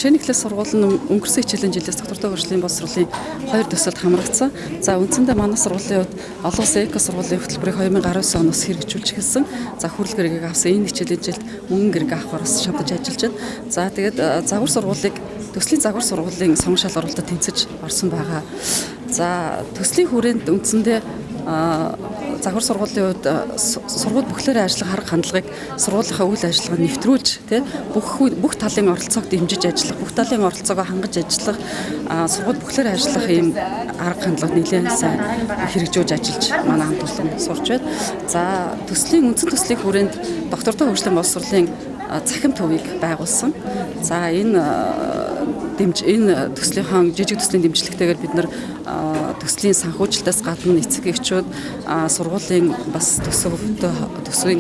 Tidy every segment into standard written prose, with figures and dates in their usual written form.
Хичээний класс сургууль нь өнгөрсөн хичээлийн жилээс доктортой хөгжлийн боловсролын 2 төсөлд хамрагдсан. За үндсэндээ манай сургуулийн хувьд олон улсын эко сургуулийн хөтөлбөрийг 2019 оноос хэрэгжүүлж эхэлсэн. За хүрэл гэрэгийг авсан энэ хичээлийн жилд мөнгө гэрэг авахаар бас шавдаж ажиллаж байна. За тэгээд загвар сургуулийг төслийн загвар сургуулийн сонгон шалгуулалтад тэнцэж орсон байгаа. За төслийн хүрээнд үндсэндээ загвар сургуулийн хувьд сургууль бүхлээрээ ажиллах арга хандлагыг сургуулийнхаа үйл ажиллагаанд нэвтрүүлж бүх талын оролцоог дэмжиж ажиллах, бүх талын оролцоогоо хангаж ажиллах сургууль бүхлээрээ ажиллах ийм арга хандлага нэлээд сайн хэрэгжүүлж ажиллаж манай хамт олон сурч байна. За үндсэн төслийн хүрээнд доктортой хөгжлийн боловсролын цахим төвийг байгуулсан. За энэ төслийнхаа жижиг төслийн дэмжлэгтэйгээр бид нар төслийн санхүүжилтээс гадна эцэг эхчүүд сургуулийн бас төсвийн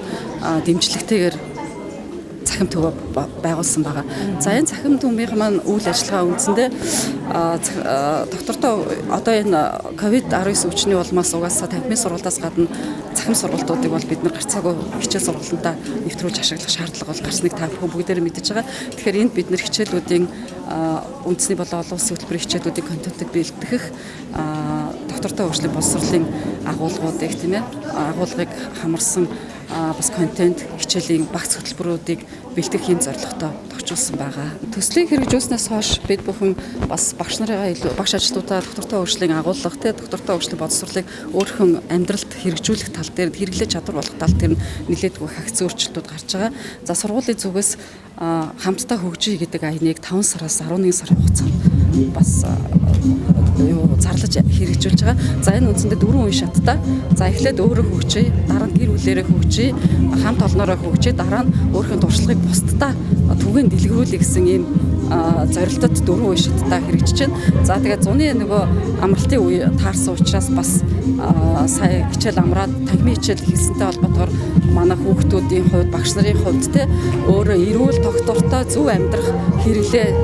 дэмжлэгтэйгээр цахим төв байгуулсан байгаа. За энэ цахим төвийн маань үйл ажиллагаа үндсэндээ доктортой одоо энэ COVID-19 өвчний улмаас угаасаа тамхины сургалтаас гадна цахим сургалтуудыг бол бид нар гарцаагүй хичээл сургалтандаа нэвтрүүлж ашиглах шаардлага бол гарсныг та бүхэн бүгдээрээ мэдэж байгаа. Тэгэхээр энд бид нар хичээлүүдийн үндэсний болон олон улсын хөтөлбөрийн хичээлүүдийн контентыг бэлтгэх доктортой хөгжлийн боловсролын агуулгуудыг агуулгыг хамарсан бас контент хичээлийн багц хөтөлбөрүүдийг бэлтгэх юм зорилготой тохижуулсан байгаа. Төслийг хэрэгжүүлснээс хойш бид бүхэн бас багш ажилтнуудаа доктортой хөгжлийн агуулга доктортой хөгжлийн боловсролыг өөрийнхөө амьдралд хэрэгжүүлэх тал дээр хэрэглэж чадвар болох тал дээр нэлээд хагц өөрчлөлтүүд гарч байгаа. За сургуулийн зүгээс хамтдаа хөгжиж гэдэг аяныг 5 сараас 11 сарын хугацаанд бас зарлаж хэрэгжүүлж байгаа. За энэ үндсэндээ 4 үе шаттай. За эхлээд өөрөө хөгжиж, дараа нь гэр бүлээрээ хөгжиж, хамт олноороо хөгжиж, дараа нь өөрийнхөө туршлагыг бусдад түгээн дэлгэрүүлэх гэсэн ийм зорилтод 4 үе шаттай хэрэгжиж байна. За тэгээд зуны нөгөө амралтын үе таарсан учраас бас сая хичээл амраад танхимын хичээл хийсэнтэй холбоотойгоор манай хүүхдүүдийн хувьд, багш нарын хувьд өөрөө эрүүл тогтвортой зөв амьдрах хэрэглээг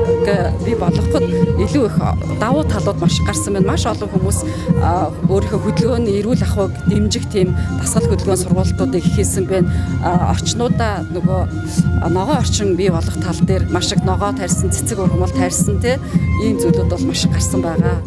бий болгоход илүү их давуу талууд маш гарсан байна. Маш олон хүмүүс өөрийнхөө хөдөлгөөний эрүүл ахуйг дэмжих тийм дасгал хөдөлгөөн сургалтуудыг хийсэн байна. Орчнуудаа нөгөө ногоон орчин бий болгох тал дээр маш их ногоо тарьсан, цэцэг ургамал тарьсан ийм зүйлүүд бол маш их гарсан байгаа.